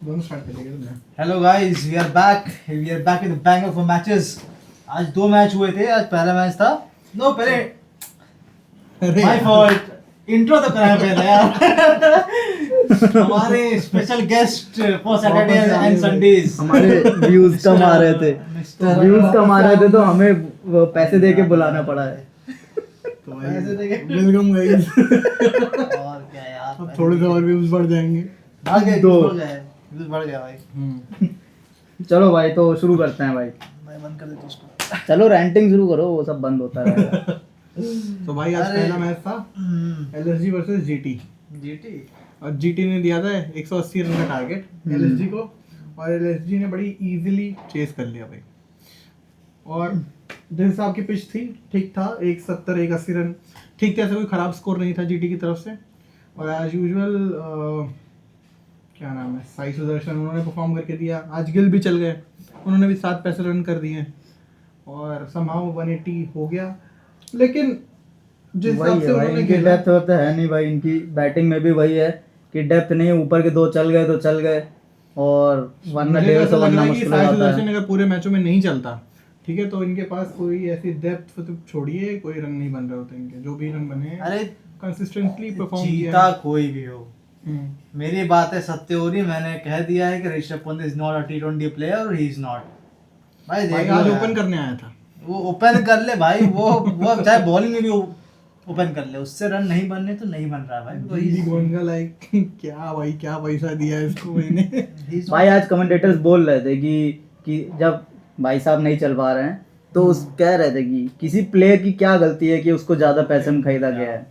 दोनों स्टार्ट करेंगे तुमने। Hello guys, we are back with banger for matches. आज दो मैच हुए थे। आज पहला मैच था पहले अरे माय फॉल्ट। इंट्रो तो कराया पहले यार। हमारे special guest for Saturday and Sundays. हमारे व्यूज कम आ रहे थे तो हमें वो पैसे दे के बुलाना पड़ा है। तो भाई ऐसे देखे। Welcome guys. और क्या यार, अब थोड़े से और व्यूज बढ़ जाएंगे। भाग गए, दो। व्यूज बढ़ गया भाई। चलो भाई, तो शुरू करते हैं भाई। मैं बंद कर देता हूं उसको। चलो रेंटिंग शुरू करो, वो सब बंद होता रहेगा। तो भाई आज अरे। पहला मैच था एलएसजी वर्सेस जीटी जीटी और जीटी ने दिया था 180 रन का टारगेट एलएसजी को और एलएसजी ने बड़ी इजीली चेस कर लिया भाई। और जिस हिसाब की पिच थी ठीक था, 170 180 रन ठीक थे, ऐसा कोई खराब स्कोर नहीं था जीटी की तरफ से। और एज यूजुअल क्या नाम है, साई सुदर्शन उन्होंने परफॉर्म करके दिया। आज गिल भी चल गए, उन्होंने भी 7 पैसे रन कर दिए और समहाउ 180 हो गया। लेकिन जिस वही हिसाब से है भाई, उन्होंने इनकी खेला, डेप्थ तो है नहीं भाई। इनकी बैटिंग में भी वही है कि डेप्थ नहीं है। ऊपर के दो चल गए तो चल गए, और वरना मुझे तो ऐसा 150 लग बनना रहा है कि मुश्किल हो साई जाता सुदर्शन है। अगर पूरे मैचों में नहीं चलता, ठीक है, तो इनके पास कोई ऐसी डेप्थ तो छोड़िए, कोई रन नहीं बन रहे होते इनके। जो भी रन बने हैं अरे कंसिस्टेंटली परफॉर्म किया जीता है। कोई भी हो, मेरी बात है सत्य हो रही। मैंने कह दिया है कि Rishabh Pant is not a T20 player और ही इज नॉट। भाई भाई देख आज लो ओपन यार। करने आया था। वो ओपन कर ले भाई, वो चाहे बॉलिंग में भी ओपन कर ले, उससे रन नहीं बनने तो नहीं बन रहा भाई। दिल्ली गोन का लाइक क्या भाई, क्या पैसा दिया है इसको मैंने। भाई आज कमेंटेटर्स बोल रहे थे कि जब भाई साहब नहीं चल पा रहे हैं तो उस कह रहे थे कि किसी प्लेयर की क्या गलती है कि उसको ज्यादा पैसे में खरीदा गया है।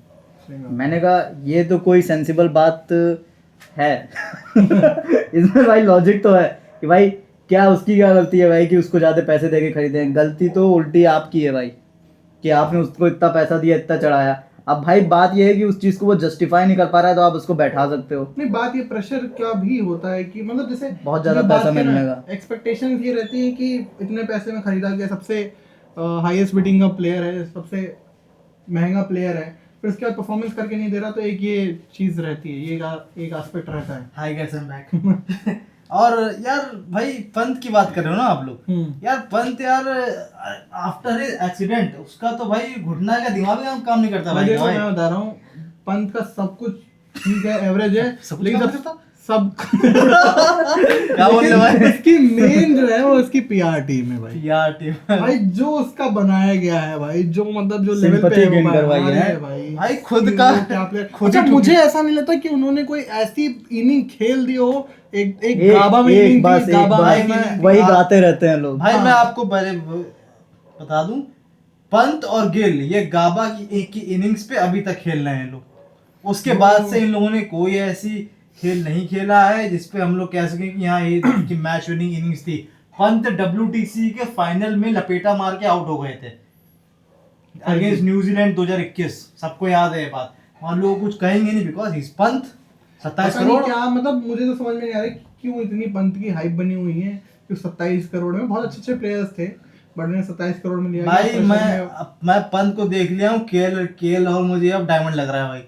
मैंने कहा ये तो कोई सेंसिबल बात है। इसमें भाई लॉजिक तो है कि भाई क्या उसकी क्या गलती है भाई कि उसको ज्यादा पैसे दे के खरीदे हैं। गलती तो उल्टी आपकी है भाई कि आपने उसको इतना पैसा दिया, इतना चढ़ाया। अब भाई बात ये है कि उस चीज को वो जस्टिफाई नहीं कर पा रहा है तो आप उसको बैठा सकते हो। नहीं, बात ये प्रेशर का भी होता है कि मतलब जैसे बहुत ज्यादा पैसा मिलने का। एक्सपेक्टेशंस ये रहती है कि इतने पैसे में खरीदा गया, सबसे हाईएस्ट बिडिंग का प्लेयर है, सबसे महंगा प्लेयर है, फिर उसके बाद परफॉर्मेंस करके नहीं दे रहा, तो एक ये चीज रहती है, ये एक एस्पेक्ट रहता है। Hi guys, I am back. और यार भाई पंत की बात कर रहे हो ना आप लोग। यार पंत यार आफ्टर एक्सीडेंट उसका तो भाई घुटना का दिमाग काम नहीं करता भाई। देखो मैं बता रहा हूँ, पंत का सब कुछ ठीक है, एवरेज है, सब कुछ लेकिन काम सब करता? सब क्या बोल रहे भाई? उसकी मेन जो है वो उसकी पीआर टीम है भाई। यार टीम भाई जो उसका बनाया गया है भाई, जो मतलब जो लेवल पे Sympathy है वो gain करवाई बना है। है भाई। भाई खुद कि का वो क्या प्लेयर। खुद अच्छा ही मुझे ऐसा नहीं लगता कि उन्होंने कोई ऐसी इनिंग खेल दी हो, एक गाबा में एक इनिंग बस थी, एक गाबा बस में मैं वही गाते रहते हैं लोग। भाई हाँ। मैं आपको बता दूं, पंत और गिल ये गाबा की एक ही इनिंग्स पे अभी तक खेल रहे हैं लोग। उसके बाद से इन लोगों ने कोई ऐसी खेल नहीं खेला है जिसपे हम लोग कह सकें कि हाँ ये की मैच विनिंग इनिंग्स थी। पंत WTC के फाइनल में लपेटा मार के आउट हो गए थे अगेंस्ट न्यूजीलैंड 2021। सबको याद है ये बात। मान लोग कुछ कहेंगे नहीं बिकॉज ही पंत 27 पता नहीं करोड़। क्या, मतलब मुझे तो समझ में नहीं आ रहा है कि क्यों इतनी पंत की हाइप बनी हुई है। कि 27 करोड़ में बहुत अच्छे प्लेयर्स थे, बट ने 27 करोड़ में लिया गया। भाई pressure में- मैं पंत को देख लिया हूँ। केएल और मुझे अब डायमंड लग रहा है भाई।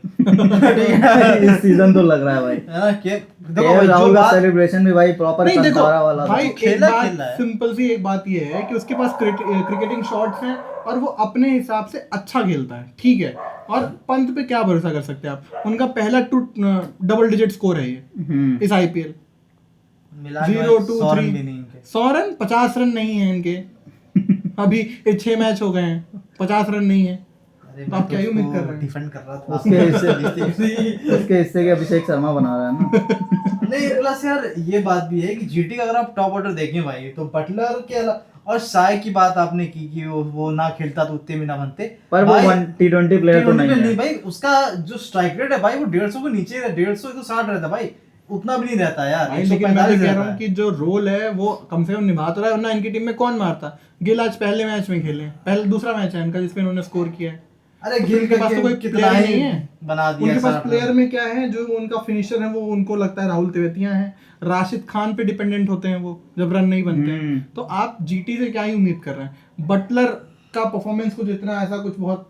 इस सीजन तो लग रहा है भाई। है ना? देखो केएल भाई, जो राहुल का बात सेलिब्रेशन भी भाई प्रॉपर नहीं देखो कंतारा वाला था। भाई, तो खेला एक है। सिंपल सी एक बात ये है कि उसके पास क्रिकेटिंग शॉट्स हैं और वो अपने हिसाब से अच्छा खेलता है, ठीक है। और पंत पे क्या भरोसा कर सकते हैं आप? उनका पहला डबल डिजिट स्कोर है ये इस आईपीएल। मिला के 0 भाई 2 100 रन 3 भी नहीं इनके। 100 रन 50 रन नहीं है इनके। अभी 6 मैच हो गए हैं, 50 रन नहीं है। अरे तो आप क्या ही उम्मीद कर रहे हैं? डिफेंड कर रहा था उसके हिस्से के अभिषेक शर्मा बना रहा है ना। नहीं प्लस यार ये बात भी है कि जीटी का अगर आप टॉप ऑर्डर देखें भाई तो बटलर के और साय की बात आपने की कि वो ना खेलता तो उतने भी ना बनते। पर वो भाई, T20 प्लेयर तो T20 नहीं में है भाई। उसका जो स्ट्राइक रेट है भाई वो 150 के नीचे है। 150 तो 60 रहता भाई, उतना भी नहीं रहता यार। भाई लेकिन मैं तो 145 कह रहा रहता हूँ है। कि जो रोल है वो कम से कम निभा तो रहा है, वरना इनकी टीम में कौन मारता? गिल आज पहले मैच में खेले, पहले दूसरा मैच है इनका जिसमें इन्होंने स्कोर किया है। अरे तो गिल उनके पास तो कोई कितना प्लेयर ही नहीं है बना दिया। उनके पास 60 प्लेयर रन। में क्या है, जो उनका फिनिशर है वो उनको लगता है राहुल तेवतिया है, राशिद खान पे डिपेंडेंट होते हैं वो जब रन नहीं बनते हैं। तो आप जीटी से क्या ही उम्मीद कर रहे हैं? बटलर का परफॉर्मेंस कुछ इतना ऐसा कुछ बहुत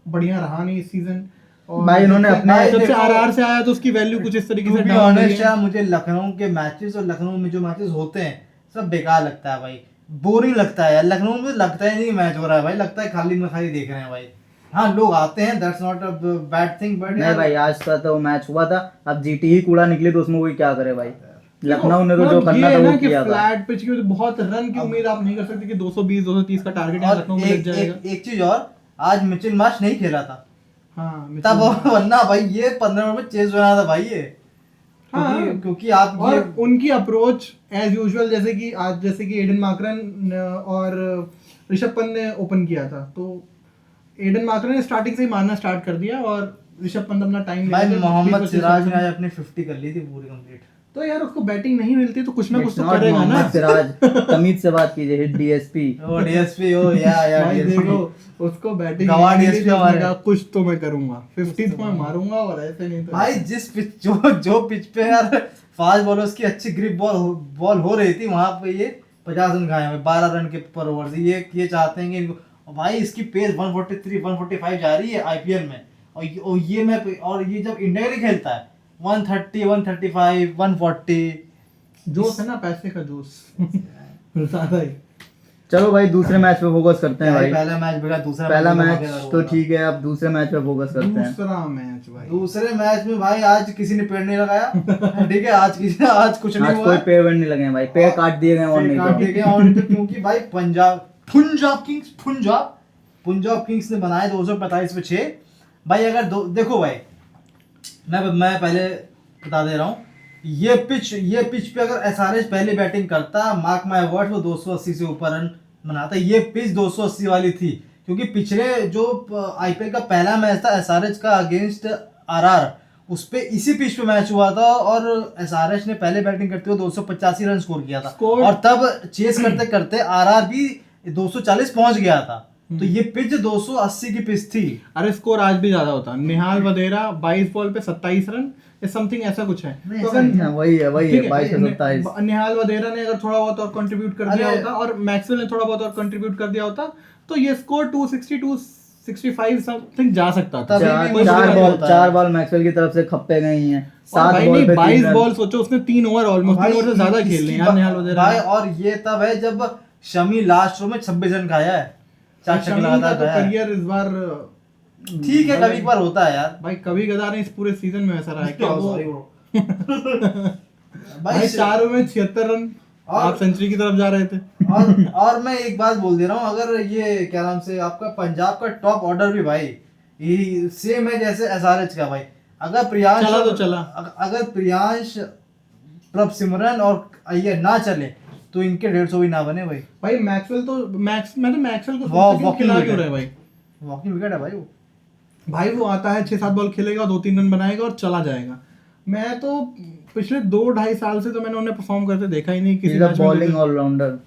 बढ़िया रहा नहीं इस सीजन। और भाई इन्होंने अपने भाई जब से देखो, आरआर से आया तो उसकी वैल्यू कुछ इस तरीके से To be डाउन हुई honest है। यार, मुझे लखनऊ के मैचेस और लखनऊ में जो मैचेस होते हैं सब बेकार लगता है भाई, बोरिंग लगता है यार। लखनऊ में लगता ही नहीं मैच हो रहा है भाई, लगता है खाली में खाली देख रहे हैं भाई। हाँ लोग आते हैं, that's not a bad thing, but नहीं भाई आज का तो मैच हुआ था, अब जीटी ही कूड़ा निकली तो उसमें कोई क्या करे भाई। लखनऊ ने तो जो मतलब करना ये था है वो ना कि किया था। फ्लैट पिच की वजह से बहुत रन की उम्मीद आप नहीं कर सकते कि 220 230 का टारगेट यहाँ और लखनऊ में लग एक जाएगा। एक चीज और, आज मिचेल मार्श नहीं खेला था हाँ तब, वरना भाई ये 15 ओवर में चेज बना था भाई ये। हाँ। क्योंकि आप और ये उनकी अप्रोच एज यूजुअल, जैसे कि एडन मार्करन और ऋषभ पंत ने ओपन किया था, तो एडन मार्करन ने स्टार्टिंग से ही मारना स्टार्ट कर दिया और ऋषभ पंत अपना टाइम भाई मोहम्मद सिराज ने आज अपनी 50 कर ली थी पूरी कंप्लीट। तो यार उसको बैटिंग नहीं मिलती तो कुछ ना कुछ It's तो not करेगा ना। मोहम्मद सिराज, तमीज से बात कीजिए, हिट डीएसपी। ओ डीएसपी, ओ या भाई DSP। देखो उसको बैटिंग गवा DSP हमारे। कुछ तो मैं करूंगा, 50 तो मैं मारूंगा और ऐसे नहीं तो भाई जिस पिच जो पिच पे यार फास्ट बॉलर्स की अच्छी ग्रिप बॉल हो रही थी, वहां पे ये 50 रन खाए हैं 12 रन के पर ओवर से। ये चाहते हैं कि इनको, और भाई इसकी पेस 143 145 जा रही है आईपीएल में, और ये जब इंडिया के लिए खेलता है 130 135 140। जोश है ना, पैसे का जोश ज्यादा ही। चलो भाई दूसरे मैच पे फोकस करते हैं भाई। पहला मैच बेटा, दूसरा पहला मैच मैच तो ठीक है, अब दूसरे मैच पे फोकस करते हैं। दूसरा मैच भाई, दूसरे मैच में भाई आज किसी ने पेड़ नहीं लगाया, ठीक है, आज कुछ नहीं आज हुआ कोई है। पेड़ वेड़ नहीं लगे हैं भाई, पेड़ काट दिए गए हैं और नहीं काट तो। दिए गए और नहीं तो, क्योंकि भाई पंजाब किंग्स ने बनाए 245 पे 6। भाई अगर देखो भाई, मैं पहले बता दे रहा हूँ, ये पिच पे अगर एसआरएच पहले बैटिंग करता, मार्क माय वर्ड, वो 280 से ऊपर रन बनाता। ये पिच 280 वाली थी, क्योंकि पिछले जो आईपीएल का पहला मैच था एसआरएच का अगेंस्ट आरआर, उस पे इसी पिच पे मैच हुआ था और एसआरएच ने पहले बैटिंग करते हुए 285 रन स्कोर किया था। और तब चेस करते करते आरआर भी 240 पहुंच गया था। तो ये पिच 280 की पिच थी। अरे स्कोर आज भी ज्यादा होता। निहाल वधेरा 22 बॉल पे 27 रन या समथिंग ऐसा कुछ है। नहीं, तो ऐसा अगर हाँ, वही है 22 से 27। निहाल वधेरा ने अगर थोड़ा बहुत और कंट्रीब्यूट कर दिया अरे- होता और मैक्सवेल ने थोड़ा बहुत और कंट्रीब्यूट कर दिया होता तो ये स्कोर 260 265 समथिंग जा सकता था। तभी भी चार मुश्किल चार नहीं बॉल होता है। 4 बॉल मैक्सवेल की तरफ से खप्पे गई हैं, और 7 भाई बॉल नहीं, पे 22 3 रन। बॉल सोचो, उसने 3 ओवर ऑलमोस्ट 3 ओवर से ज्यादा खेल लिए यार निहाल वधेरा भाई, ने। और ये तब है जब शमी लास्ट ओवर में 26 रन खाया है, 4 छक्के शमी का लगातार तो खाया है। करियर इस बार ठीक है, कभी कभार होता है यार। भाई कभी कदार नहीं, इस पूरे सीजन में ऐसा रहा है कि वो Sorry bro। भाई 4 ओवर में 76 रन, और- आप सेंचुरी की तरफ जा रहे थे। और मैं एक बात बोल दे रहा हूँ, अगर ये क्या नाम से आपका पंजाब का टॉप ऑर्डर भी भाई सेम है जैसे एसआरएच का भाई। अगर प्रियांश चला तो चला। अगर प्रियांश, प्रभ सिमरन और अय्यर ना चले तो इनके 150 भी ना बने भाई। भाई मैक्सवेल तो मैं तो मैक्सवेल को वाह, सोचता हूँ walking खिला क्यों wicket। रहे भाई। वॉकिंग विकेट है भाई वो। भाई वो आता है 6-7 बॉल खेलेगा, 2-3 रन बनाएगा और चला जाएगा। मैं तो पिछले 2-2.5 साल से तो मैंने उन्हें परफॉर्म करते देखा ही नहीं किसी मैच में। Bowling allrounder.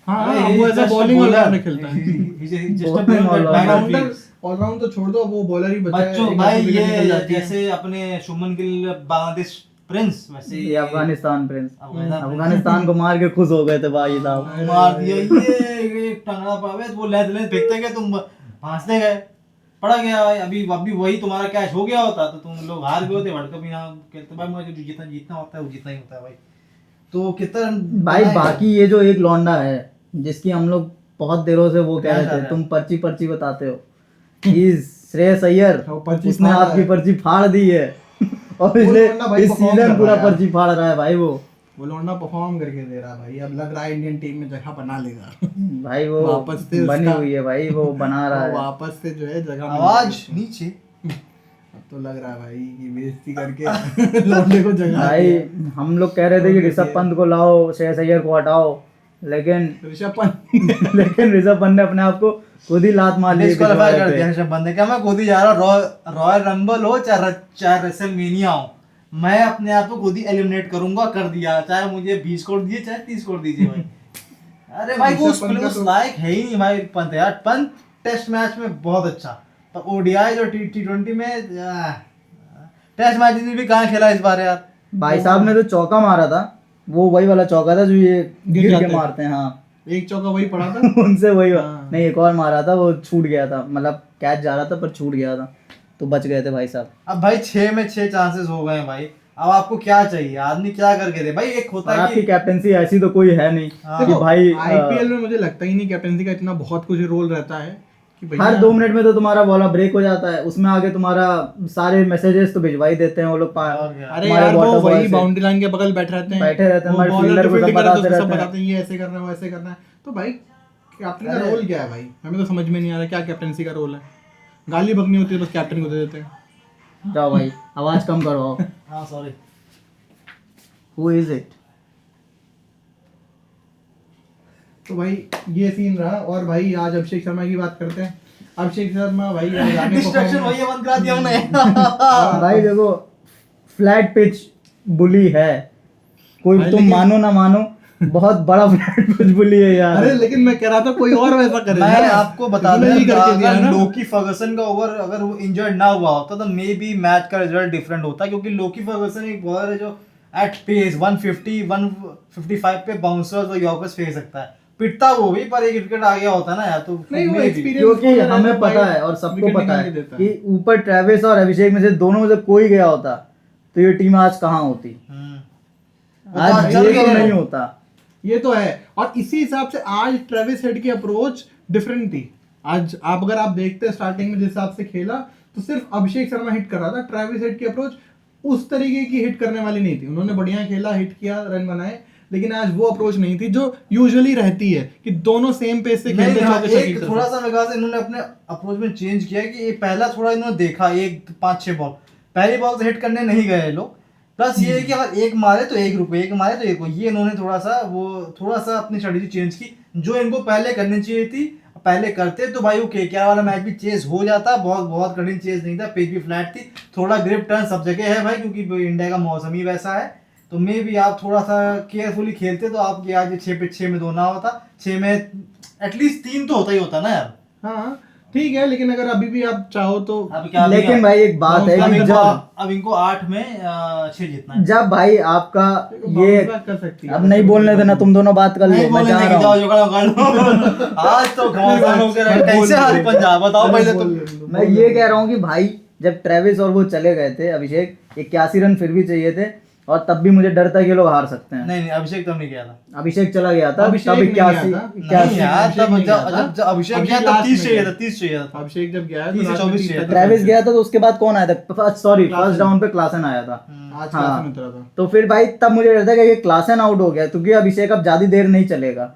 हाँ अरे, हाँ, he's वो ऐसा just a bowling bowler। Allrounder खेलता है। He's just a Bowling bowler that all-rounder। batter allrounder fields। Allround तो छोड़ दो, वो बॉलर ही बचा है। बच्चों एक भाई, आधी विकेट ये निकल जाती है। जैसे अपने शुभमन गिल बांग्लादेश प्रिंस, वैसे ये अफगानिस्तान प्रिंस, अफगानिस्तान अफगानिस्तान को मार के खुश हो गए थे भाई साहब। मार दिया ये टंगड़ा पावे, वो लेद लेद फेंकते गए, तुम फांसते गए, पड़ा गया भाई। अभी वही तुम्हारा कैच हो गया होता तो तुम लोग हार गए होते, वर्ल्ड कप ही ना खेलते। भाई मुझे जो जीतना होता है वो जीतना ही होता है भाई। तो कितना भाई बाकी ये जो एक लौंडा है जिसकी हम लोग बहुत देरों से वो कह क्या रहे कर थे, रहा है? तुम पर्ची बताते हो, श्रेयस अय्यर, वो पर्ची उसने फाड़ रहा आपकी है। पर्ची फाड़ दी है और वो इसलिए लौंडा भाई इस perform सीजन कर पूरा रहा है। पर्ची फाड़ रहा है भाई वो लौंडा परफॉर्म करके दे रहा है भाई। अब लग रहा है इंडियन टीम में जगह बना लेगा। भाई वो वापस से बनी उसका- हुई है भाई, वो बना रहा वो है। वापस से जो है जगह मिल आवाज गई। नीचे। अब तो लग रहा है भाई कि बेइज्जती करके लौंडे को जगह भाई दिया। हम लोग कह रहे थे कि ऋषभ पंत को लाओ, श्रेयस अय्यर को हटाओ, लेकिन ऋषभ पंत लेकिन ऋषभ पंत ने अपने आप को खुद ही लात मार ली डिस्क्वालीफाई कर दिया ऋषभ पंत ने। क्या मैं खुद ही जा रहा हूँ, रॉयल रंबल हो चाहे रेसलमेनिया हो, मैं अपने आप को खुद ही एलिमिनेट करूंगा, कर दिया। चाहे मुझे 20 करोड़ दीजिए चाहे 30 करोड़ दीजिए भाई। अरे भाई वो ऋषभ पंत का उस तो- लायक है ही नहीं भाई पंत यार। पंत टेस्ट मैच में बहुत अच्छा, पर ओडीआई जो T20 में टेस्ट मैच में भी कहाँ खेला इस बार यार। भाई साहब ने तो चौका मारा था, वो वही वाला चौका था जो ये गिर जाते के हैं। मारते हैं। हाँ एक चौका वही पड़ा था। उनसे वही हाँ। नहीं, एक और मारा था, वो छूट गया था, मतलब कैच जा रहा था पर छूट गया था। तो बच गए थे भाई साहब। अब भाई 6 में 6 चांसेस हो गए हैं भाई, अब आपको क्या चाहिए, आदमी क्या करके दे भाई। एक और होता है आपकी कि कैप्टनसी ऐसी तो कोई है नहीं हाँ। कि भाई आईपीएल में मुझे लगता ही नहीं कैप्टनसी का इतना बहुत कुछ रोल रहता है कि भैया हर 2 मिनट में तो तुम्हारा बॉला ब्रेक हो जाता है, उसमें आगे तुम्हारा सारे मैसेजेस तो भिजवा ही देते हैं वो लोग और क्या। अरे हमारे यार वो water boy वही से। बाउंड्री लाइन के बगल बैठे रहते हैं, बैठे रहते हैं, वो हमारे बॉलर fielder जो को सब फील्डिंग कर रहे बताते हैं तो सब रहते हैं। बताते हैं ये ऐसे करना है वो ऐसे करना है। तो भाई कैप्टन का रोल क्या है भाई, हमें तो समझ में नहीं आ रहा क्या कैप्टनसी का रोल है। गाली बकनी होती है बस कैप्टन को दे देते हैं। जाओ भाई आवाज कम करो। हाँ सॉरी। Who is it? तो भाई ये सीन रहा। और भाई आज अभिषेक शर्मा की बात करते हैं। अभिषेक शर्मा भाई आज आगे डिस्ट्रैक्शन performance- वही बंद करा दिया हमने। भाई देखो फ्लैट पिच बुली है, कोई भाई तुम लेकिन- मानो ना मानो बहुत बड़ा फ्लैट पिच बुली है यार। अरे लेकिन मैं कह रहा था कोई और वैसा करे मैं ना। आपको बता इसने दूं ही करके दिया अगर ना। लोकी फर्गसन का ओवर अगर वो इंजर्ड ना हुआ होता तो मे बी मैच का रिजल्ट डिफरेंट होता, क्योंकि लोकी फर्गसन एक बॉलर है जो एट पेस 150 155 पे बाउंसर्स और यॉर्कर्स फेंक सकता है। पिटता वो भी पर एक विकेट आ गया होता ना यार तो नहीं वो maybe। एक्सपीरियंस क्योंकि हमें पता है और सबको पता है कि ऊपर ट्रेविस और अभिषेक में से दोनों में से कोई गया होता तो ये टीम आज कहाँ होती। वो तो आज चल ये गया तो है। नहीं होता। ये तो है। और इसी हिसाब से आज ट्रेविस हेड की अप्रोच डिफरेंट थी। आज आप अगर आप देखते हैं स्टार्टिंग में जिस हिसाब से खेला तो सिर्फ अभिषेक शर्मा हिट कर रहा था। ट्रेविस हेड की अप्रोच उस तरीके की हिट करने वाली नहीं थी। उन्होंने बढ़िया खेला, हिट किया, रन बनाए, लेकिन आज वो अप्रोच नहीं थी जो यूजुअली रहती है कि दोनों सेम पेस से नहीं, खेलते हाँ, चौके छक्के एक करते। थोड़ा सा मेरे ख्याल से इन्होंने अपने अप्रोच में चेंज किया कि ये पहला थोड़ा इन्होंने देखा, एक 5-6 बॉल पहली बॉल से हिट करने नहीं गए लोग। प्लस ये है कि अगर एक मारे तो एक रुको, एक मारे तो एक रुको, ये इन्होंने थोड़ा सा अपनी स्ट्रेटेजी चेंज की जो इनको पहले करनी चाहिए थी। पहले करते तो भाई वो केकेआर वाला मैच भी चेस हो जाता, बहुत बहुत कठिन चेस नहीं था, पिच भी फ्लैट थी, थोड़ा ग्रिप टर्न सब जगह है भाई क्योंकि इंडिया का मौसम ही वैसा है। तो मे भी आप थोड़ा सा केयरफुली खेलते तो आपके आज 6 पे 6 में 2 ना होता, 6 में एटलीस्ट 3 तो होता ही होता ना यार। हाँ ठीक है, लेकिन अगर अभी भी आप चाहो तो अब क्या लेकिन भाई एक बात है कि अब इनको 8 में 6 जीतना है। जब भाई आपका ये bounce back कर सकती है। अब नहीं बोलने देना, तुम दोनों बात कर नहीं लो, मैं बोलने जा देंगे, रहा जाओ हूँ। जुगाड़ उगाड़ लो। आज तो घमासान हो गया, मैं कैसे बोल हारी दूं। पंजाब बताओ पहले तुम। मैं ये कह रहा हूँ कि भाई जब ट्रेविस और वो चले गए थे अभिषेक 81 रन फिर भी चाहिए थे और तब भी मुझे डर था कि ये लोग हार सकते हैं। नहीं नहीं अभिषेक तब नहीं गया था। अभिषेक चला गया था अभिषेक तब नहीं गया 81 था। नहीं 81 यार अभिषेक तब नहीं गया था। जब अभिषेक गया अभिषेक तब last 30 में चाहिए गया। था, 30 चाहिए था। अभिषेक जब गया है 30 से तो 24 चाहिए था। ट्रेविस गया था तो उसके बाद कौन आया था? सॉरी फर्स्ट डाउन पे क्लासन आया था। आज हाँ। क्लास में उतरा था। तो फिर भाई तब मुझे डर था कि ये क्लासन आउट हो गया क्योंकि अभिषेक अब ज्यादा देर नहीं चलेगा,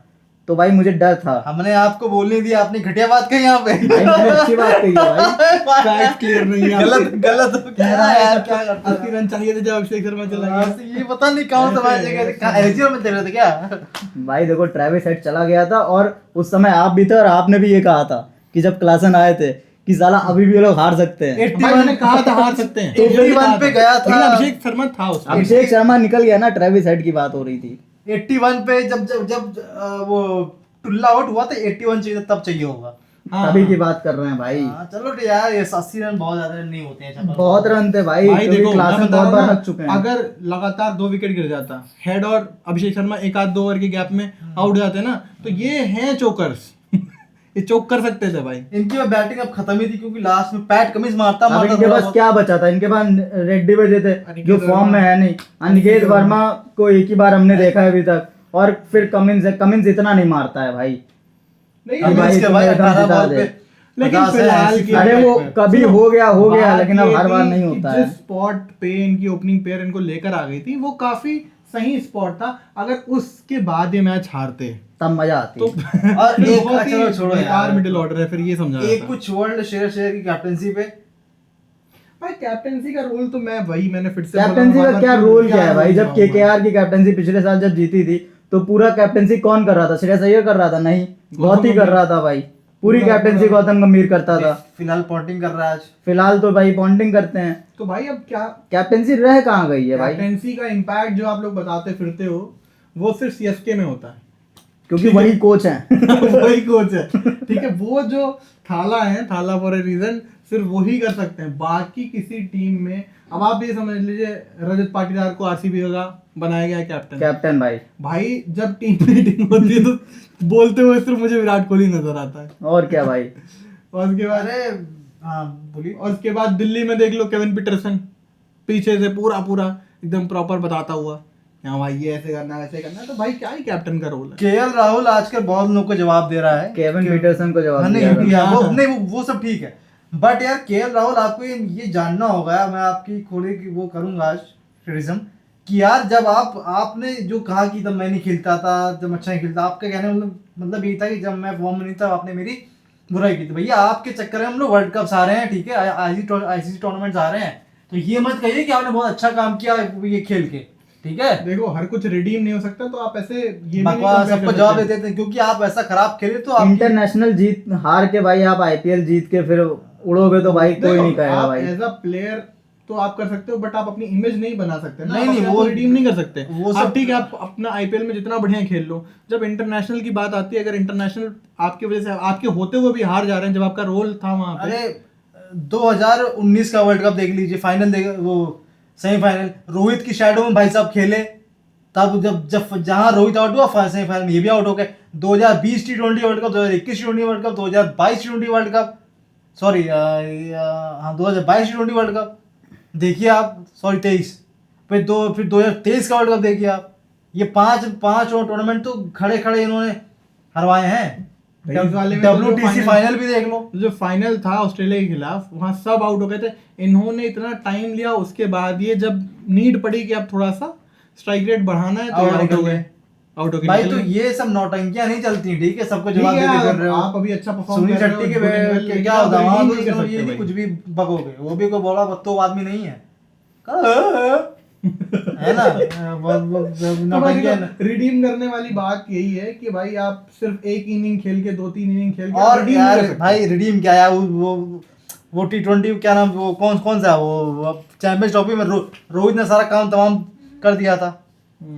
तो भाई मुझे डर था। हमने आपको बोलने दिया, आपने घटिया बात कही यहाँ पे। भाई मैंने अच्छी बात कही है भाई। फैक्ट क्लियर नहीं है। गलत गलत कह रहा है यार क्या करता 80 रन चाहिए थे जब अभिषेक शर्मा चला है? गया। ये पता नहीं कौन सा मैच है, कहाँ एलजीआर में चल रहे थे क्या? भाई देखो ट्रेविस हेड चला गया था और उस समय आप भी थे और आपने भी ये कहा था कि जब क्लासन आए थे कि साला अभी भी ये लोग हार सकते हैं। 81 भाई मैंने कहा था हार सकते हैं। 81 पे गया था। लेकिन अभिषेक शर्मा था उसमें। अभिषेक शर्मा निकल गया ना, ट्रेविस हेड की बात हो रही थी। 81 पे जब जब जब वो टुल्ला आउट हुआ था 81 चाहिए था, तब चाहिए होगा। हाँ, तभी की बात कर रहे हैं भाई। हाँ, चलो तो यार ये 80 रन बहुत ज्यादा रन नहीं होते हैं छप्पन। बहुत रन थे भाई, भाई क्योंकि देखो मैं क्लासन बता बहुत रहा बार हूँ रख चुके ना, हैं। अगर लगातार 2 विकेट गिर जाता, हेड और अभिषेक शर्मा एक आध 2 ओवर के गैप में आउट जाते ना, तो ये हैं चोकर्स। ये चोक कर सकते थे भाई। इनकी बैटिंग अब खत्म ही थी क्योंकि लास्ट में पैट कमिंस मारता अब मारता इनके थोड़ा पास बहुत। क्या बचा था? इनके पास रेड्डी बचे थे अनिकेत जो फॉर्म में है नहीं। अनिकेत वर्मा को एक ही बार हमने देखा है अभी तक, और फिर कमिंस है। कमिंस इतना नहीं मारता है भाई। नहीं भाई कमिंस के भाई तुम्हें 18 जिता बॉल दे। पे लेकिन 50 है, फिलहाल 80 की अरे वो कभी सुनो, हो गया बात लेकिन अब ये हर बार थी नहीं कि होता जिस है। स्पॉट पे इनकी ओपनिंग पेयर इनको लेकर आ गई थी वो काफी सही स्पॉट था। अगर उसके बाद ये मैच हारते तब मजा आती तो है। और फिर एक बहुत ही चलो छोड़ो बेकार यार। मिडिल ऑर्डर है, फिर ये समझा एक जाता। कुछ वर्ल्ड शेयर की कैप्टनसी पे भाई कैप्टनसी का रोल तो मैंने फिर से कैप्टनसी बोला, का क्या रोल क्या है भाई? जब केकेआर की कैप्टनसी पिछले साल जब जीती थी तो पूरा कैप्टनसी कौन कर रहा था? श्रेयस अय्यर कर रहा था? नहीं, बहुत ही कर रहा था भाई। पूरी कैप्टनसी गौतम गंभीर करता था। फिलहाल पॉन्टिंग कर रहा है आज। फिलहाल तो भाई बॉन्डिंग करते हैं। तो भाई अब क्या कैप्टनसी रह कहाँ गई है भाई? कैप्टनसी का इम्पैक्ट जो आप लोग बताते फिरते हो वो सिर्फ सीएसके में होता है। क्योंकि वही कोच हैं। वही कोच है, ठीक है। वो जो थाला है, थाला फॉर ए रीजन, सिर्फ वही कर सकते हैं। बाकी किसी टीम में अब आप ये समझ लीजिए रजत पाटीदार को आरसीबी का बनाया गया है कैप्टन। कैप्टन भाई भाई जब टीम मीटिंग होती है तो बोलते हुए सिर्फ मुझे विराट कोहली नजर आता है। और क्या भाई? और उसके बाद अरे हाँ बोलिए। और उसके बाद दिल्ली में देख लो केविन पीटरसन पीछे से पूरा पूरा एकदम प्रॉपर बताता हुआ, हाँ भाई ये ऐसे करना वैसे करना, तो भाई क्या ही कैप्टन का रोल है। केएल राहुल आजकल बहुत लोगों को जवाब दे रहा है, केविन पीटरसन को जवाब हाँ, दिया नहीं है। वो नहीं वो सब ठीक है, बट यार केएल राहुल आपको ये जानना होगा, मैं आपकी थोड़ी वो करूंगा आज क्रिटिसिज्म कि यार जब आपने जो कहा कि तब मैं नहीं खेलता था, जब अच्छा नहीं खेलता, आपका कहने मतलब ये था कि जब मैं फॉर्म में नहीं था आपने मेरी बुराई की थी। भैया आपके चक्कर में हम लोग वर्ल्ड कप आ रहे हैं, ठीक है, आईसीसी टूर्नामेंट्स आ रहे हैं, तो ये मत कहिए कि आपने बहुत अच्छा काम किया ये खेल के, ठीक है। देखो हर कुछ रिडीम नहीं हो सकता, तो आप ऐसे ये भी नहीं बकवास compare सबको कर जवाब सकते। देते थे क्योंकि आप ऐसा खराब खेले तो आप इंटरनेशनल जीत हार के भाई आप आईपीएल जीत के फिर उड़ोगे तो भाई कोई देखो, नहीं कहेगा आप भाई। एज अ प्लेयर तो आप कर सकते हो, बट आप अपनी इमेज नहीं बना सकते ना, नहीं, आप नहीं, अपने वो आप रिडीम नहीं कर सकते। वो आप सब- ठीक है, आप अपना आईपीएल में जितना बढ़िया खेल लो, जब इंटरनेशनल की बात आती है, अगर इंटरनेशनल आपकी वजह से आपके होते हुए भी हार जा रहे हैं, जब आपका रोल था वहां पे। अरे 2019 का वर्ल्ड कप देख लीजिए, फाइनल देख, वो सेमीफाइनल रोहित की शैडो में भाई साहब खेले, तब जब जहां रोहित आउट हुआ सेमीफाइनल में ये भी आउट हो गए। 2020 टी20 वर्ल्ड कप, 2021 टी20 वर्ल्ड कप, 2022 टी20 वर्ल्ड कप, सॉरी हाँ 2022 टी20 वर्ल्ड कप देखिए आप, सॉरी 23, फिर 2023 का वर्ल्ड कप देखिए आप, ये पांच और टूर्नामेंट तो खड़े खड़े इन्होंने हरवाए हैं। इस वाले में तो जो WTC फाइनल भी देख लो, जो फाइनल था ऑस्ट्रेलिया के खिलाफ, वहां सब आउट हो गए थे, इन्होंने इतना टाइम लिया, उसके बाद ये जब नीड पड़ी कि अब थोड़ा सा स्ट्राइक रेट बढ़ाना है, तो Out आउट निकल हो गए, गए। आउट हो गए भाई निकल तो गए। ये सब नौटंकियां नहीं चलती, ठीक है, सबको ठीक जवाब है, देते कर रहे हो। आप अभी अच्छा परफॉर्म सुनील कर रहे हो, शेट्टी के doing well, क्या लेकिन होता आप वहां redeem तो नहीं कर ये सकते नहीं भाई। कुछ भी बकोगे, वो भी कोई बोला बत्तो आदमी नहीं है, है ना, तो नौटंकियां रिडीम करने वाली बात यही है कि भाई आप सिर्फ एक इनिंग खेल के 2-3 इनिंग खेल के और redeem नहीं यार कर सकते। भाई रिडीम क्या है, वो T20 क्या नाम, वो कौन सा वो चैंपियंस ट्रॉफी में रोहित ने सारा काम तमाम कर दिया था, है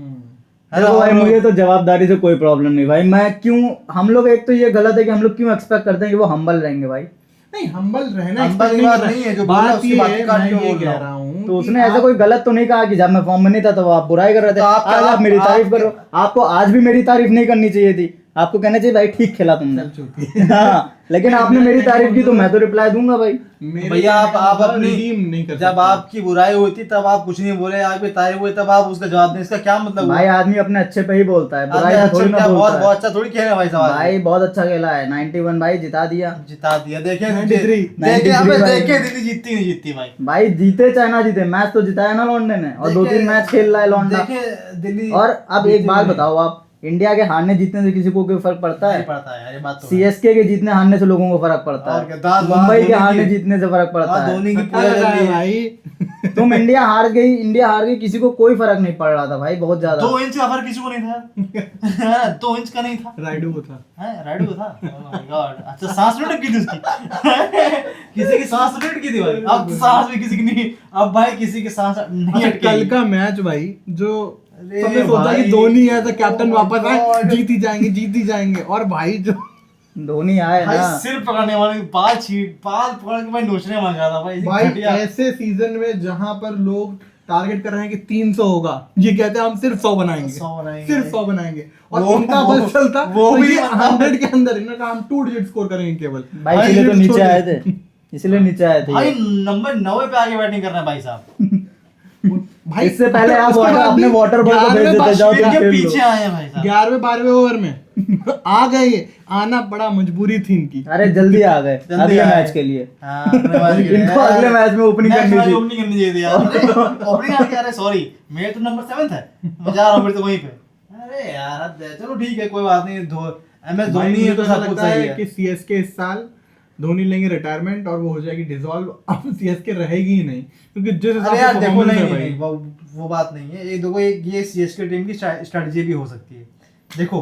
ना। देखो भाई और- मुझे तो जवाबदारी से कोई प्रॉब्लम नहीं भाई, मैं क्यों, हम लोग एक तो ये गलत है कि हम लोग क्यों एक्सपेक्ट करते हैं कि वो हम्बल रहेंगे भाई। नहीं, हम्बल रहना हम्बल expect की बात कर रहा। नहीं है, जो बोल रहा है बात उसकी ये बात है, काट मैं के ये बोल कह रहा रहा हूँ तो कि उसने ऐसा आप- कोई गलत तो नहीं कहा कि जब मैं फॉर्म में नहीं था तो आप बुराई कर रहे थे। तो आज आप मेरी तारीफ कर रहे हो, आपको आज भी मेरी तारीफ नहीं करनी चाहिए थी, आपको कहना चाहिए भाई ठीक खेला तुमने। चल चुकी हाँ, लेकिन आपने मेरी तारीफ की तो मैं तो रिप्लाई दूंगा भाई। मेरे भैया आप कहने का अपनी redeem नहीं कर जब सकते। आपकी बुराई हुई थी तब आप कुछ नहीं बोले, आपकी तारीफ हुई तब आप उसका जवाब दें, इसका क्या मतलब हुआ? भाई आदमी अपने अच्छे पे ही बोलता है, बुराई आदमी पे थोड़ी अच्छा ना क्या, बहुत बोलता बहुत है। अच्छा थोड़ी खेला भाई साहब, भाई बहुत अच्छा खेला है, 91 भाई जिता दिया। जिता दिया, देखे 93 देखे हमें भाई। देखे दिल्ली जीतती नहीं जीतती भाई, भाई जीते चाहे ना जीते, मैच तो जिताया ना लौंडे ने, और 2-3 मैच खेल रहा है लौंडा। देखे दिल्ली। और अब एक बात बताओ आप, इंडिया के हारने जीतने से किसी को कोई फर्क पड़ता नहीं है? पड़ता है यार, ये बात तो है। सीएसके के जीतने हारने से लोगों को फर्क पड़ता और है, क्या, दाल भात मुंबई के धोनी हारने की- जीतने से फर्क पड़ता हाँ, है। धोनी की सट्टा पूजा लगा कर है ली है। भाई। तुम इंडिया हार गई, किसी को कोई फर्क नहीं पड़ रहा था भाई, बहुत ज्यादा। 2 इंच का फर्क किसी को नहीं था 2 इंच का नहीं था, राइडू को था। हैं, राइडू को था। Oh my God, अच्छा सांस रोट की थी उसकी किसी की सांस रोट की थी भाई, अब सांस भी किसी की नहीं, अब भाई किसी की सांस नहीं अच्छा, अटकेगी। कल का मैच भाई, जो अरे सबने सोचा भाई, कि धोनी है तो कैप्टन oh my वापस आए, God। जीत ही जाएंगे, और भाई जो धोनी आए भाई ना, सिर पकड़ने वाले बाल पकड़ के भाई नोचने मांग रहा था भाई, भाई घटिया। ऐसे सीजन में जहां पर लोग टारगेट कर रहे हैं कि 300 होगा, ये कहते हैं हम सिर्फ 100 बनाएंगे, 100 बनाएंगे। सिर्फ 100 बनाएंगे, और वो- इनका वो- बस चलता वो तो भी ये नहीं 100 के अंदर, इन्होंने कहा हम 2 डिजिट स्कोर करेंगे केवल। भाई भाई इसलिए तो डिजिट नीचे छोड़ आए दे। थे, इसलिए नीचे आए थे भाई ये। नंबर 9 पे आगे बैटिंग कर रहे हैं भाई साहब, भाई इससे पहले आप उसके बाद अपने भी वाटर बॉल को भेज 11वें देते, जाओ तुम इनके खेल लो। पीछे आए हैं भाई साहब। 11वें-12वें ओवर में आ गए, ये आना पड़ा, मजबूरी थी इनकी। अरे जल्दी आ गए जल्दी अगले आए। मैच के लिए। हाँ, अगले मैच के लिए। इनको अगले मैच में ओपनिंग Next करनी मैच थी। ओपनिंग करनी चाहिए थी यार, ओपनिंग आके, अरे सॉरी मेरे तो नंबर 7 है, मैं जा रहा हूँ फिर तो वहीं पे, अरे यार हद है। चलो ठीक है कोई बात नहीं, MS भाई, धोनी है मुझे तो ऐसा सब कुछ लगता सही है है। कि सीएसके इस साल धोनी लेंगे रिटायरमेंट और वो हो जाएगी डिसॉल्व, अब सीएसके रहेगी ही नहीं, क्योंकि जिस हिसाब अरे से यार देखो, performance नहीं है भाई। नहीं वो बात नहीं है, ये देखो ये सीएसके टीम की स्ट्रेटजी भी हो सकती है। देखो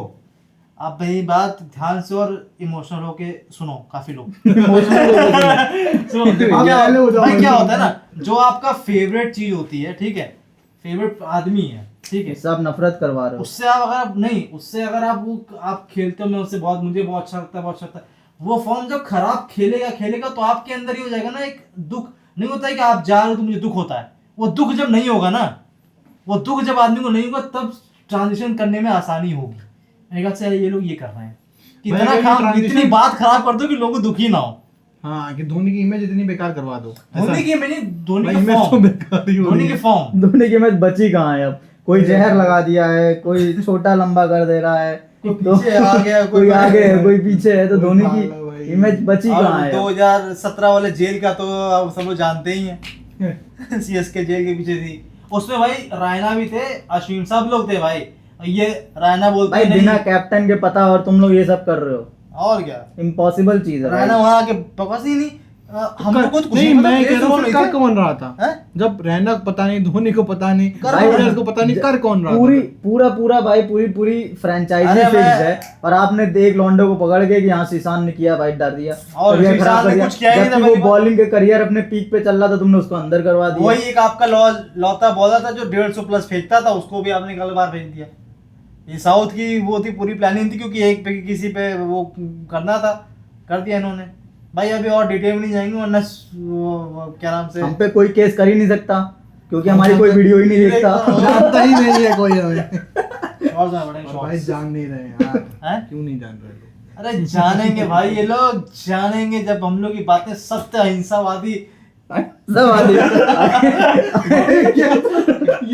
आप मेरी बात ध्यान से और इमोशनल होके सुनो, काफी लोग सुनो, देखो आप क्या पहले हो जाओ भाई, क्या भाई। होता है ना, जो आपका फेवरेट चीज होती है, ठीक है, फेवरेट आदमी है, ठीक है, सब नफरत करवा रहे हो। उससे आप अगर नहीं, उससे अगर आप खेलते हो, मैं उससे मुझे बहुत अच्छा लगता है, बहुत अच्छा लगता है, वो फॉर्म जब खराब खेलेगा तो आपके अंदर ही हो जाएगा ना एक दुख। नहीं होता है कि आप जा रहे हो तो मुझे दुख होता है, वो दुख जब नहीं होगा ना, वो दुख जब आदमी को नहीं होगा तब ट्रांजिशन करने में आसानी होगी। मेरे ख्याल से ये लोग ये कर रहे हैं कि भाई, इतना अगर ये काम, transition- इतनी बात खराब कर दो कि लोगों को दुखी ना हो, हाँ कि धोनी की इमेज इतनी बेकार करवा दो। धोनी की मैंने धोनी भाई की इमेज तो फॉर्म बेकार ही हो धोनी रही की है। फॉर्म धोनी की मैच बची कहाँ है अब? कोई जहर लगा दिया है, कोई छोटा लंबा कर दे रहा है, कोई पीछे आ गया, कोई आगे है, कोई पीछे है, तो कोई धोनी भाला भाई। की इमेज बची और कहाँ है अब? 2017 वाले जेल का तो अब सब लोग जानते ही हैं। सीएसके जेल के पीछे थी, उसमें भाई रायना भी थे, अश्विन, सब लोग थे भाई। ये रायना बोलते भाई नहीं बिना कैप्टन के पता और तुम लोग ये सब कर रहे हो, और क्या, इम्पॉसिबल चीज है रायना भाई। वहां आके बकवास ही नहीं। हम लोग को तो कुछ नहीं नहीं पता, मैं कह प्लेयर्स रहा हूँ नहीं फिर कर थे। कौन रहा था हैं? जब रैना को पता नहीं, धोनी को पता नहीं, कर प्लेयर्स को पता नहीं, कर कौन रहा पूरी था? पूरा भाई पूरी फ्रेंचाइजी अरे फिक्स मैं- है, और आपने देख लोंडो को पकड़ के कि यहाँ शीशान ने किया भाई, डर दिया और करियर शीशान खराब ने कर दिया। कुछ किया ही नहीं था जबकि पहली वो बार। बॉलिंग के करियर अपने पीक पे चल रहा था, तुमने उसको अंदर करवा दिया। वही एक आपका लौता बॉलर था जो 150 प्लस फेंकता था, उसको भी आपने कल बार फेंक दिया। ये साउथ की वो थी पूरी प्लानिंग थी, क्योंकि एक पे किसी पे वो करना था, कर दिया इन्होंने। भाई अभी और डिटेल में नहीं जाएंगे, वरना वो क्या नाम से हम पे कोई केस कर ही नहीं सकता, क्योंकि हमारी कोई वीडियो ही नहीं देखता। जानता ही नहीं है कोई हमें। शॉर्ट्स में बड़े और भाई शॉर्ट्स जान नहीं रहे यार, हैं? क्यों नहीं जान रहे लोग? अरे जानेंगे भाई, ये लोग जानेंगे जब हम लोग की बातें सत्य अहिंसावादी सब आदि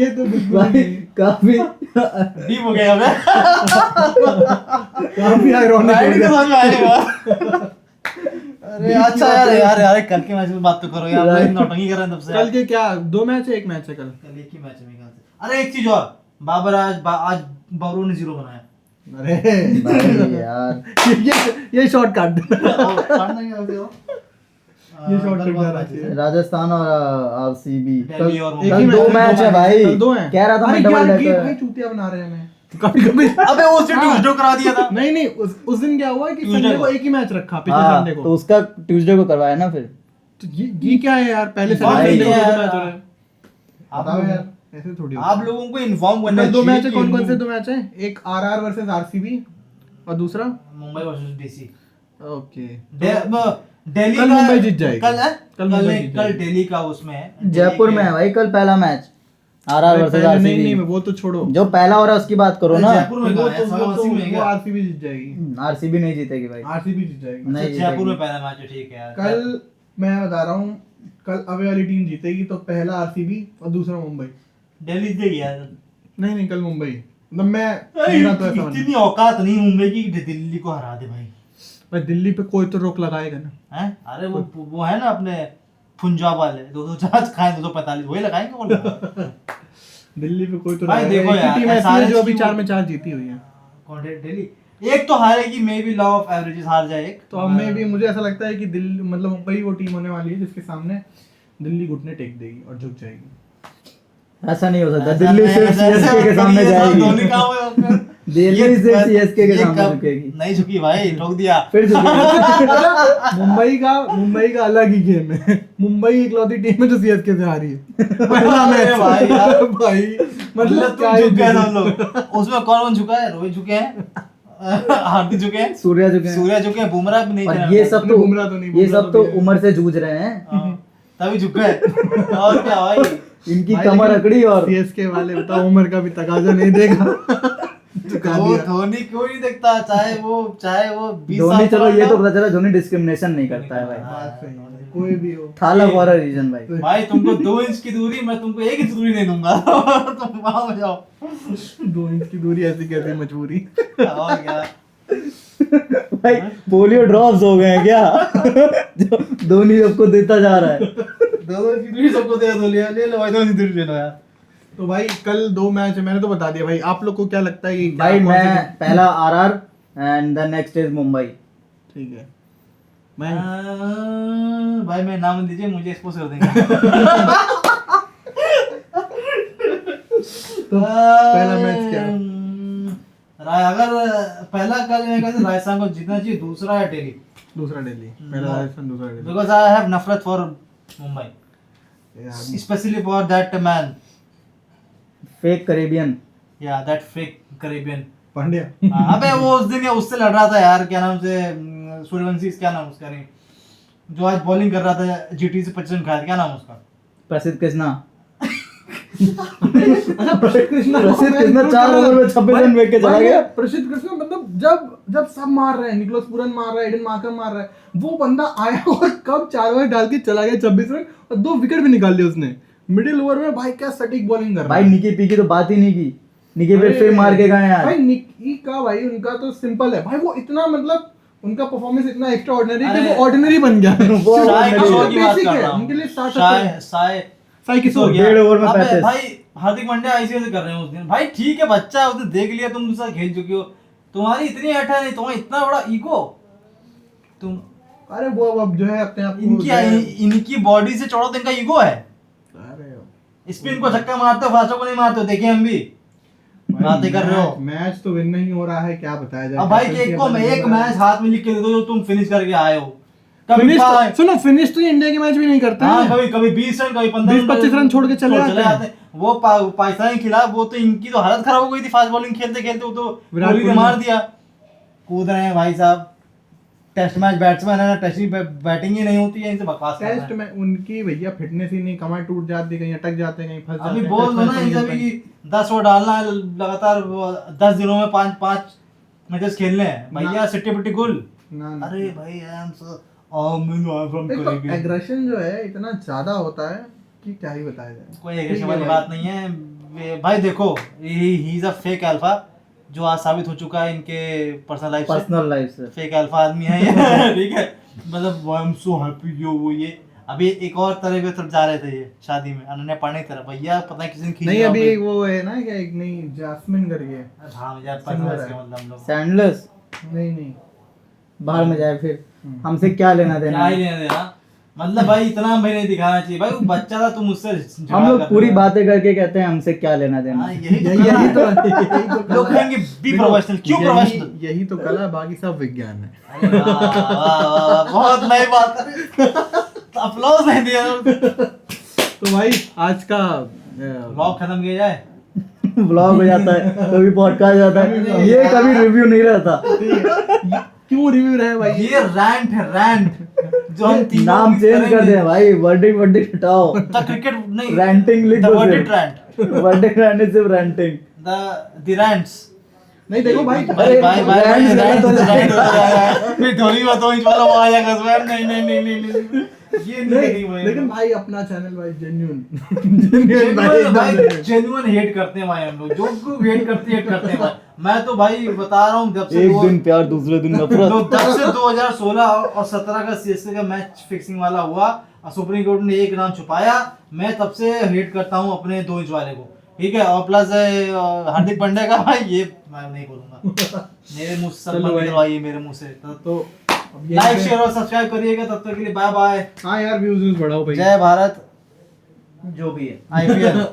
ये तो बिल्कुल भाई नहीं। काफी डीप हो गया हमें। काफी ironic हो Right गया। तो समझ में आएगा। अरे अच्छा यार कल के मैच में बात तो करो यार, Right. नौटंकी कर रहे हैं तब से कल के क्या 2 मैच है, 1 मैच है कल? कल एक ही मैच है मेरे ख्याल से। अरे एक चीज और, बाबर आज बाबरों ने 0 बनाया। अरे भाई यार ये शॉट काट दे। काटना क्या होते हो? ये शॉट कल कट बहुत जाना मैच है। चाहिए। राजस्थान और आरसीबी दिल्ली और एक कल ही दो मैच है, मैच है भाई, कल 2 हैं। कह रहा था मैं अरे डबल यार, ये डेकर। भाई चूतिया बना रहे हैं हमें। कभी कभी अबे उस दिन ट्यूसडे करा दिया था। नहीं नहीं, उस दिन क्या हुआ कि Tuesday संडे को को। एक ही मैच रखा, पिछले हाँ संडे तो को। उसका ट्यूसडे को करवाया ना फिर। तो ये क्या है यार, पहले Inform संडे नहीं को है दो यार। मैच हो रहे हैं। आप बताओ लोग- यार, ऐसे थोड़ी होता आप है। लोगों को इन्फॉर्म करना कल 2 चाहिए मैच है, कि कौन कौन से 2 मैच है? एक आरआर वर्सेस आरसीबी और दूसरा Mumbai versus DC. Okay. Delhi कल का मुंबई जीत जाएगी। कल है कल मुंबई जीत कल जाएगी। दिल्ली का उसमें है, जयपुर दिल्ली में के- है भाई कल पहला मैच, आरआर वर्सेस नहीं नहीं, आरसीबी। वो तो छोड़ो। जो पहला हो रहा है उसकी बात करो ना। जयपुर में वो कहाँ है? सागावासी में है वो क्या? आरसीबी जीत जाएगी। आरसीबी नहीं जीतेगी भाई, आरसीबी जीत जाएगी। नहीं अच्छा, जयपुर में जीतेगी। पहला मैच है, ठीक है यार। कल मैं बता रहा हूँ, कल अवे वाली टीम जीतेगी, तो पहला आरसीबी और दूसरा मुंबई। दिल्ली जीतेगी यार। नहीं नहीं, कल मुंबई। मतलब मैं अरे मेरा तो ऐसा मानना है। इतनी औकात नहीं मुंबई की कि दिल्ली को हरा दे भाई। भाई दिल्ली पे कोई तो रोक लगाएगा ना। हैं? अरे वो है ना अपने पंजाब वाले 250 खाए 245 वही लगाएंगे और क्या? दिल्ली पे कोई तो भाई लगाएगा। देखो एक ही यार, टीम ऐसी है SRH जो अभी की 4 में 4 जीती हुई है। कौन है? दिल्ली एक तो हारेगी, may be law of averages हार जाए एक। तो अब में भी मुझे ऐसा लगता है कि दिल्ली मतलब मुंबई वो टीम होने वाली है जिसके सामने दिल्ली घुटने टेक देगी और झुक जाएगी। ऐसा नहीं हो सकता, ऐसा दिल्ली नहीं- सिर्फ ऐसा- सीएसके ऐसा के सामने ये सब धोनी जाएगी। का हुआ है उसमें। दिल्ली ये सिर्फ कब- सीएसके के ये सामने कब- झुकेगी। नहीं झुकी भाई, ठोक दिया। फिर झुकेगी। मुंबई का अलग ही गेम है। मुंबई इकलौती टीम है जो सीएसके से हारी है पहला अरे मैच। भाई यार। भाई मतलब क्या तुम ही झुक गए दिल्ली। सब लोग। उसमें कौन कौन झुका है? रोहित झुके हैं, हार्दिक झुके हैं, सूर्या झुके हैं। सूर्या झुके हैं, बुमराह भी नहीं और चला। ये सब तो बुमराह तो नहीं, ये बुमराह सब तो तो नहीं है। उम्र से जूझ रहे हैं, हाँ, तभी झुक गए। और क्या भाई? इनकी भाई कमर लेकिन अकड़ी। और सीएसके वाले बताओ, उम्र का भी तकाजा नहीं देगा। झुका वो दिया। धोनी क्यों नहीं देखता, चाहे वो 20 धोनी, साल चलो का ये तो हो। पता चला धोनी डिस्क्रिमिनेशन नहीं करता है भाई। बात सही है, कोई भी हो। थाला फॉर अ रीजन भाई। भाई तुमको 2 इंच की दूरी, मैं तुमको 1 इंच दूरी नहीं दूंगा। तुम वहां में जाओ। 2 इंच की दूरी ऐसी कैसी मजबूरी। और क्या? भाई पोलियो ड्रॉप्स हो गए हैं क्या? जो धोनी सबको देता जा रहा है। 2 इंच की दूरी सबको दे दो, ले लो भाई, 2 इंच की दूरी ले लो यार। तो भाई कल 2 मैच है, मैंने तो बता दिया भाई। आप लोग को क्या लगता है कि क्या भाई कौन सी मैं टीम- पहला RR and the next is Mumbai. ठीक है। मैं भाई मैं नाम दीजिए, मुझे एक्सपोज कर देंगे। तो पहला मैच क्या? अगर पहला कल मैं कहता राजस्थान को जीतना चाहिए, दूसरा है दिल्ली, दूसरा दिल्ली, पहला No. राजस्थान, दूसरा दिल्ली। बिकॉज आई हैव नफरत फॉर मुंबई, यार, specially for that man, fake Caribbean. या दैट फेक करेबियन। पांड्या। अबे वो उस दिन उससे लड़ रहा था यार, क्या नाम से, सूर्यवंशी, क्या नाम उसका, नहीं जो आज बॉलिंग कर रहा था, जीटी से 25 रन खाया था, क्या नाम उसका? प्रसिद्ध कृष्णा। अच्छा प्रसिद्ध कृष्णा प्रसिद्ध कृष्णा 4 ओवर में 26 रन फेंक के चला गया। प्रसिद्ध कृष्णा मतलब जब सब मार रहे हैं, निकोलस पूरन मार रहा है, एडन मार्कर मार रहा है, वो बंदा आया और कब 4 ओवर डाल के चला गया 26 रन और 2 विकेट भी निकाल लिए उसने मिडिल ओवर में। भाई क्या सटीक बॉलिंग कर रहा भाई है निकी पी की तो बात ही नहीं की, निकी पे फिर मार के गए यार। भाई निकी का भाई उनका तो सिंपल है भाई, वो इतना मतलब उनका परफॉर्मेंस इतना एक्स्ट्रा ऑर्डिनरी कि वो ऑर्डिनरी बन गया। वो साय किशोर की बात बेसिक कर है रहा हूं। उनके लिए स्टार्ट साय किशोर 1.5 ओवर में अबे 35। भाई हार्दिक पांड्या ऐसे कर रहे हैं उस दिन। भाई ठीक है बच्चा है, उसने देख लिया तुम दूसरा खेल चुके हो, तुम्हारी इतनी हठा नहीं, तुम्हारा इतना बड़ा ईगो तुम। अरे वो अब जो है अपने आप को इनकी बॉडी से चौड़ा तो इनका ईगो है। अरे स्पिन को छक्का मारते हो, फास्टर को नहीं मारते हो, देखे हम भी बातें कर रहे हो। मैच तो विन नहीं हो रहा है, क्या बताया जाए। अब भाई कि एक मैच हाथ में लिख के दे दो जो तुम फिनिश करके आए हो। कभी फिनिश सुनो, फिनिश तो इंडिया के मैच भी नहीं करते हाँ, हैं। कभी कभी 20 रन, कभी 15 20-25 रन छोड़ के चले आते हैं। वो पाकिस्तान के खिलाफ वो तो इनकी तो हालत खराब हो गई थी फास्ट बॉलिंग खेलते खेलते, वो तो विराट कोहली ने कोहली मार दिया। कूद रहे हैं भाई साहब, टेस्ट मैच बैट्समैन है ना, टेस्ट बैटिंग ही नहीं होती है, इनसे बकवास करना टेस्ट है। में उनकी भैया फिटनेस ही नहीं, कमर टूट जाती, कहीं अटक जाते हैं, कहीं फंस जाते अभी हैं। बोल दो ना टेस्ट मैच इनसे तो नहीं भी कि 10 ओवर डालना है लगातार, 10 दिनों में 5 मैचेस खेलने हैं भैया, सिट्टी पिट्टी गुल। ना ना। अरे भाई आई एम सो फ्रॉम देखो करेबियन। एग्रेशन जो है इतना ज्यादा होता है कि क्या ही बताया जाए। कोई एग्रेशन वाली बात नहीं है भाई। देखो he is a fake alpha, जो आज साबित हो चुका है इनके पर्सनल लाइफ से। फेक अल्फा आदमी है ये ठीक है, मतलब आई एम सो हैप्पी जो वो ये। अभी एक और तरह की तरफ जा रहे थे ये शादी में, अनन्या पांडे की तरफ, भैया पता नहीं किसी ने खींच नहीं लिया अभी होगा। एक वो है ना क्या, एक नई जैस्मिन करके। हाँ यार पर्सनल इसके मतलब हम लोग सैंडलर्स नहीं बाहर में जाए फिर हमसे क्या लेना देना क्या ही लेना देना। मतलब भाई इतना भाई नहीं दिखाना चाहिए भाई, वो बच्चा था तुम उससे झगड़ा हम लोग कर पूरी रहे हो। बातें करके कहते हैं हमसे क्या लेना देना। हाँ, यही तो यही कला तो है। लोग कहेंगे बी प्रोफेशनल, क्यों प्रोफेशनल? यही तो कला, बाकी सब विज्ञान है। अरे वाह, वाह, वाह, बहुत नई बात। अप्लॉज नहीं दिया। तो भाई आज का व्लॉग खत्म किया जाए। ब्लॉग हो जाता है, कभी पॉडकास्ट जाता है, ये कभी रिव्यू नहीं रहता। क्यों रिव्यू रहे भाई? ये रैंट है, रैंट जो हम तीनों नाम चेंज कर दे भाई, वर्डिंग हटाओ, द क्रिकेट नहीं, रैंटिंग लिख द दो वर्डिट सिर्फ। रैंट, वर्डिंग रैंट सिर्फ रैंटिंग। The rants. नहीं देखो भाई, भाई भाई भाई रैंट रैंट हो जाएगा। रैंट हो जाएगा। फिर धोनी बातों इंच वाला वो आ जाएगा उसमें। नहीं नहीं नहीं नहीं नहीं, ये नहीं भाई। लेकिन भाई अपना चैनल भाई जेन्युइन जेन्युइन हेट करते हैं भाई हम लोग, जो हेट करते हैं भाई। मैं तो भाई बता रहा हूँ जब से एक दिन प्यार दूसरे दिन नफरत। जब से 2016 और 17 का सीएसके का मैच फिक्सिंग वाला हुआ और सुप्रीम कोर्ट ने एक नाम छुपाया, मैं तब से हेट करता हूँ अपने 2 इंच वाले को, ठीक है। और प्लस हार्दिक पांड्या का भाई ये मैं नहीं बोलूंगा, मेरे मुंह से चलो भाई। निकलवाइए मेरे मुंह से। तो लाइक शेयर और सब्सक्राइब करिएगा, तब तक के लिए बाय बाय। हाँ यार व्यूज बढ़ाओ भाई। जय भारत, जो भी है आईपीएल।